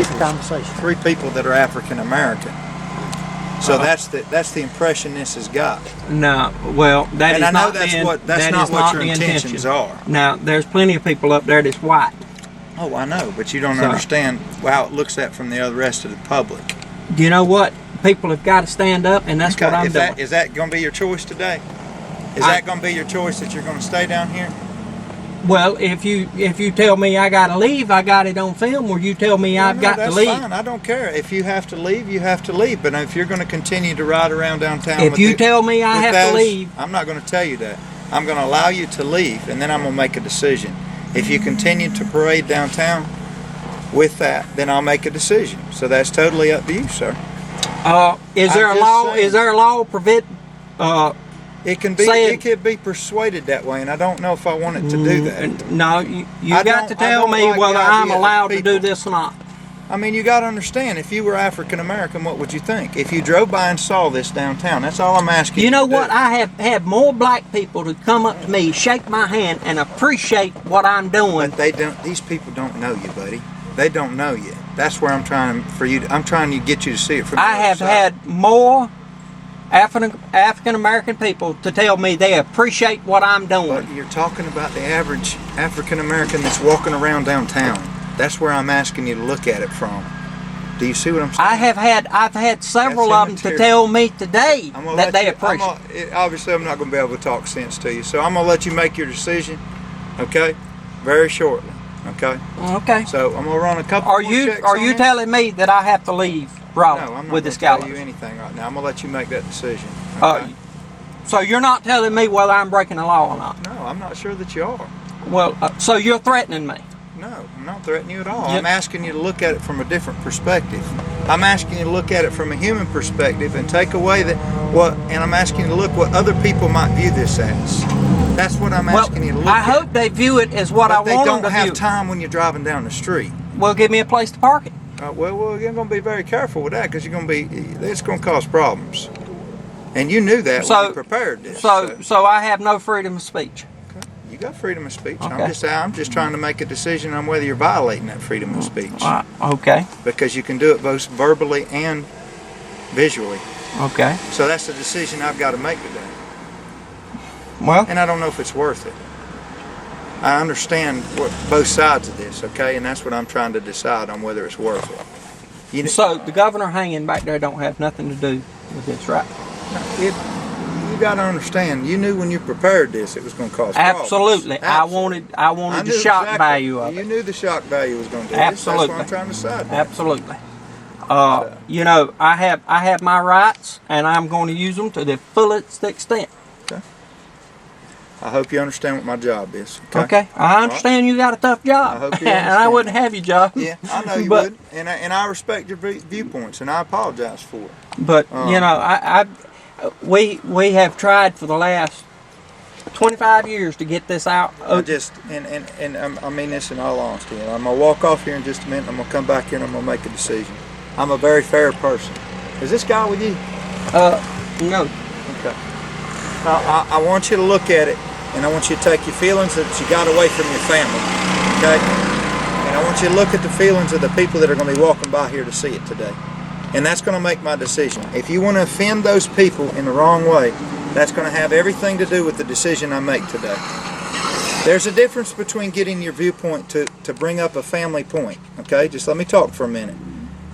people, three people that are African American. So that's the impression this has got. No, well, that and is I know not that's the, what that's that not is what not your the intentions intention. are. Now, there's plenty of people up there that's white. Oh, I know, but you don't understand how it looks at from the other rest of the public. You know what? People have got to stand up, and that's what I'm doing. Is that going to be your choice today? Is that going to be your choice that you're going to stay down here? Well, if you tell me I got to leave, I got it on film, or you tell me I've got to leave. That's fine. I don't care. If you have to leave, you have to leave. But if you're going to continue to ride around downtown, if you tell me I have to leave, I'm not going to tell you that. I'm going to allow you to leave, and then I'm going to make a decision. If you continue to parade downtown with that, then I'll make a decision. So that's totally up to you, sir. Is there a law prevent? It can be. It could be persuaded that way, and I don't know if I want it to do that. No, you got to tell me whether I'm allowed to do this or not. I mean, you got to understand. If you were African American, what would you think? If you drove by and saw this downtown, that's all I'm asking. You know what? I have had more black people to come up to me, shake my hand, and appreciate what I'm doing. But they don't. These people don't know you, buddy. They don't know you. That's where I'm trying to get you to see it from. I have had more African American people to tell me they appreciate what I'm doing. But you're talking about the average African American that's walking around downtown. That's where I'm asking you to look at it from. Do you see what I'm saying? I've had several of them to tell me today that they appreciate. Obviously, I'm not going to be able to talk sense to you, so I'm going to let you make your decision. Okay, very shortly. Okay. Okay. So I'm going to run a couple. Are you telling me that I have to leave? Raleigh, no, I'm not with going the to tell gallows? you anything right now. I'm going to let you make that decision. Okay? So you're not telling me whether I'm breaking the law or not? No, I'm not sure that you are. Well, so you're threatening me? No, I'm not threatening you at all. I'm asking you to look at it from a different perspective. I'm asking you to look at it from a human perspective and take away and I'm asking you to look what other people might view this as. That's what I'm asking you to look at. I hope they view it as what I want them to view. They don't have time when you're driving down the street. Well, give me a place to park it. Well, you're going to be very careful with that because it's going to cause problems. And you knew that when you prepared this. So I have no freedom of speech. Okay. You got freedom of speech. Okay. I'm just trying to make a decision on whether you're violating that freedom of speech. Okay. Because you can do it both verbally and visually. Okay. So that's the decision I've got to make today. Well. And I don't know if it's worth it. I understand both sides of this, okay? And that's what I'm trying to decide on whether it's worth it. So the governor hanging back there don't have nothing to do with this, right? You got to understand. You knew when you prepared this it was going to cause problems. Absolutely. I wanted the shock value of it. You knew the shock value was going to do Absolutely. That's what I'm trying to decide. Absolutely. I have my rights, and I'm going to use them to the fullest extent. Okay. I hope you understand what my job is. Okay. I understand you got a tough job. I hope you and I wouldn't have your job. Yeah, I know you would. And I respect your viewpoints, and I apologize for it. But, we have tried for the last 25 years to get this out. I mean this in all honesty. I'm going to walk off here in just a minute. I'm going to come back here and I'm going to make a decision. I'm a very fair person. Is this guy with you? No. Okay. I want you to look at it, and I want you to take your feelings that you got away from your family, okay? And I want you to look at the feelings of the people that are going to be walking by here to see it today. And that's going to make my decision. If you want to offend those people in the wrong way, that's going to have everything to do with the decision I make today. There's a difference between getting your viewpoint to bring up a family point, okay? Just let me talk for a minute.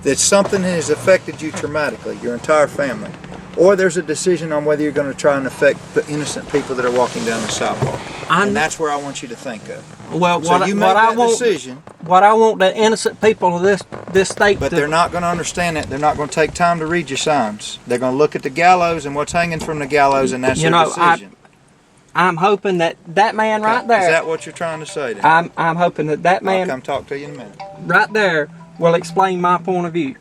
That something has affected you traumatically, your entire family. Or there's a decision on whether you're going to try and affect the innocent people that are walking down the sidewalk. And that's where I want you to think of. Well, so you make that decision. What I want the innocent people of this state But they're not going to understand it. They're not going to take time to read your signs. They're going to look at the gallows and what's hanging from the gallows, and that's their decision. I'm hoping that man right there. Is that what you're trying to say then? I'm hoping that man. I'll come talk to you in a minute. Right there will explain my point of view.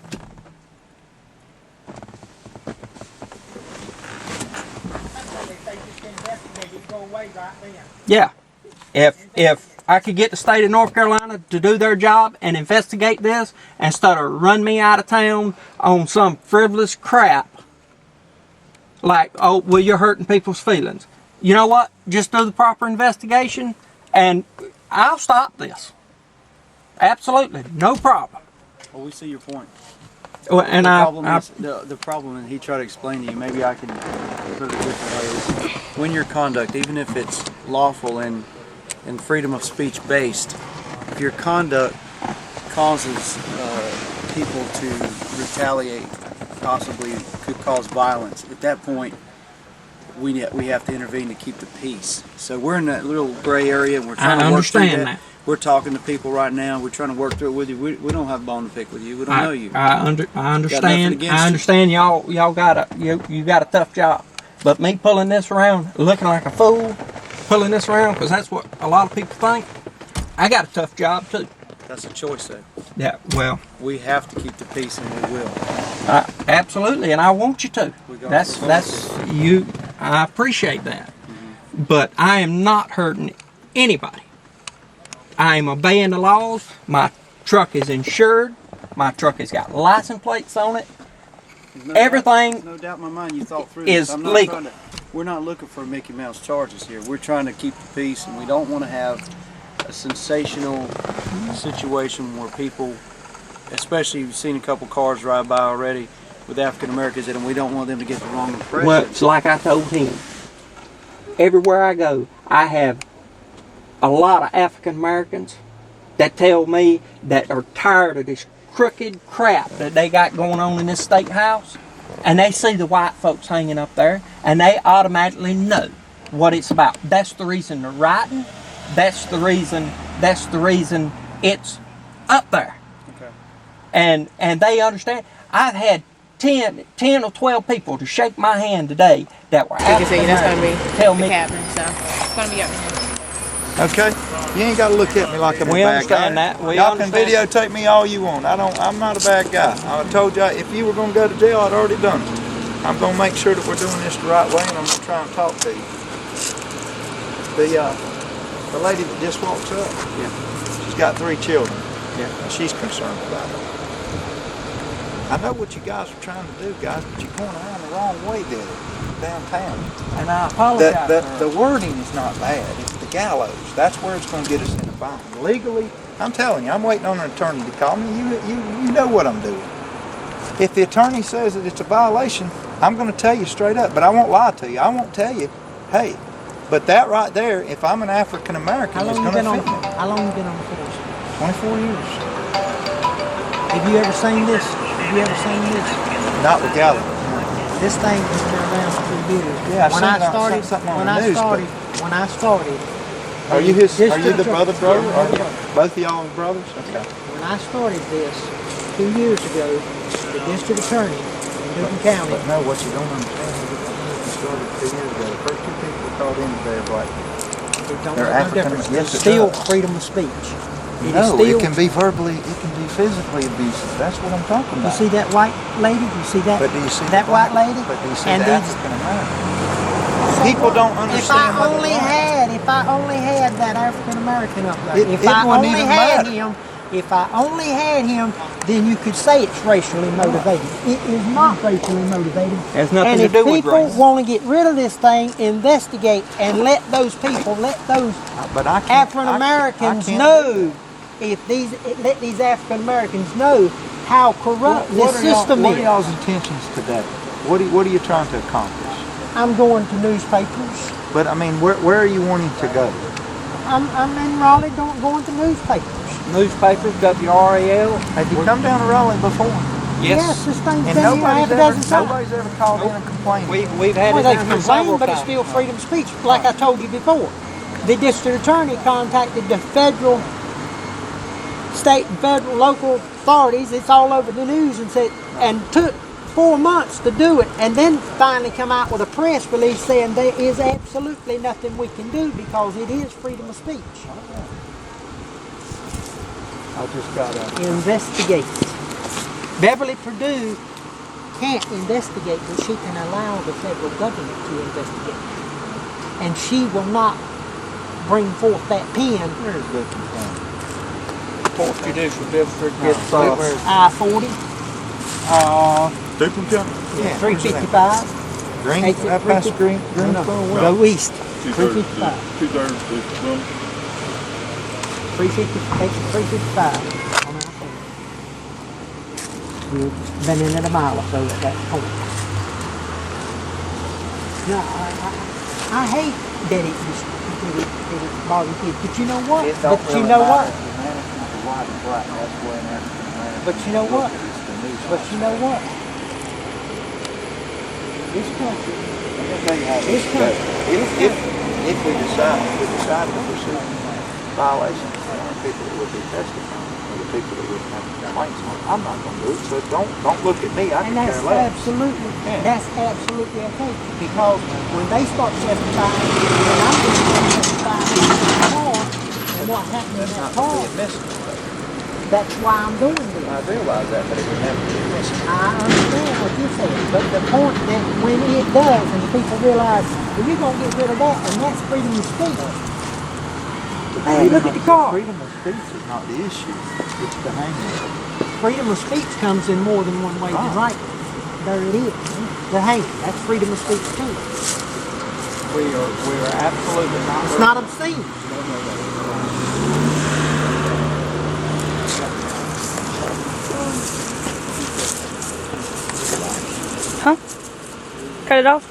Yeah, if I could get the state of North Carolina to do their job and investigate this instead of run me out of town on some frivolous crap like, oh, well, you're hurting people's feelings. You know what? Just do the proper investigation and I'll stop this. Absolutely, no problem. Well, we see your point. Well, and the problem, and he tried to explain to you, maybe I can put it a different way, is when your conduct, even if it's lawful and freedom of speech based, if your conduct causes people to retaliate, possibly could cause violence, at that point we have to intervene to keep the peace. So we're in that little gray area, and we're trying to work through that. We're talking to people right now. We're trying to work through it with you. We don't have a bone to pick with you. We don't know you. I understand. I understand y'all got a tough job. But me pulling this around, looking like a fool, pulling this around, because that's what a lot of people think. I got a tough job too. That's a choice, though. Yeah. Well, we have to keep the peace, and we will. Absolutely, and I want you to. That's you. I appreciate that. Mm-hmm. But I am not hurting anybody. I am obeying the laws. My truck is insured. My truck has got license plates on it. Everything. No doubt in my mind you thought through is this. I'm not legal. We're not looking for Mickey Mouse charges here. We're trying to keep the peace, and we don't want to have a sensational situation where people, especially you've seen a couple cars drive by already with African Americans in them, we don't want them to get the wrong impression. Well, it's like I told him. Everywhere I go, I have a lot of African Americans that tell me that are tired of this crooked crap that they got going on in this state house, and they see the white folks hanging up there, and they automatically know what it's about. That's the reason they're writing. That's the reason it's up there. Okay. And they understand. I've had 10 or 12 people to shake my hand today that were African American. Tell me. It's going to be up here. Okay? You ain't got to look at me like I'm a bad guy. Y'all can videotape me all you want. I'm not a bad guy. I told y'all if you were going to go to jail, I'd already done it. I'm going to make sure that we're doing this the right way, and I'm going to try and talk to you. The lady that just walks up, she's got 3 children. And she's concerned about it. I know what you guys are trying to do, guys, but you're going around the wrong way there, downtown. And I apologize. The wording is not bad. It's the gallows. That's where it's going to get us in a bind. Legally, I'm telling you, I'm waiting on an attorney to call me. You know what I'm doing. If the attorney says that it's a violation, I'm going to tell you straight up, but I won't lie to you. I won't tell you, hey, but that right there, if I'm an African American, it's going to fit me. How long have you been on the force? 24 years. Have you ever seen this? Not with gallows. This thing has been around for 3 years. Yeah, When I started. Are you the brother? Both of y'all are brothers? Okay. When I started this 2 years ago, the district attorney in Newton County. But no, what you don't understand is that when you started 2 years ago, the first 2 people called in today are black. They're African. Yes, it's still freedom of speech. It can be verbally, it can be physically abusive. That's what I'm talking about. You see that white lady? You see that? But do you see that white lady? But do you see and the African American? People don't understand. If I only had that African American up there, if I only had him, then you could say it's racially motivated. It is not racially motivated. Has nothing to do with race. And if people want to get rid of this thing, investigate and let those African Americans know. Let these African Americans know how corrupt this system is. What are y'all's intentions today? What are you trying to accomplish? I'm going to newspapers. But I mean, where are you wanting to go? I'm in Raleigh going to newspapers. Newspapers, WRAL. Have you come down to Raleigh before? Yes, this thing's and been here half a dozen times. Nobody's ever called in and complained. We've had it down here several but times. It's still freedom of speech, like I told you before. The district attorney contacted the federal, state and federal, local authorities. It's all over the news and took 4 months to do it, and then finally come out with a press release saying there is absolutely nothing we can do because it is freedom of speech. I just got to investigate. Beverly Perdue can't investigate, but she can allow the federal government to investigate. And she will not bring forth that pen. Where's Dupin County? 4th Judicial District gets I-40. Dupin County? Yeah, 355. Green, past Greensboro? Go east. 355. 355. We've been in it a mile or so at that point. No, I hate that it bothers kids, but you know what? But you know what? But you know what? But you know what? This country, this country, If we decide to pursue violations, the only people that would be testifying are the people that would have complaints on it. I'm not going to do it, so don't look at me. I and can that's care less. absolutely okay. Because when they start testifying, and I'm going to start testifying in the car, and what happened in that car, that's why I'm doing this. I realize that, but it would never be admissible. I understand what you're saying, but the point that when it does, and people realize, well, you're going to get rid of that, and that's freedom of speech. Hey, look at the car. Freedom of speech is not the issue. It's the hanging. Freedom of speech comes in more than one way than right. There it is. The hanging. That's freedom of speech too. We are absolutely not. It's not obscene. Huh? Cut it off?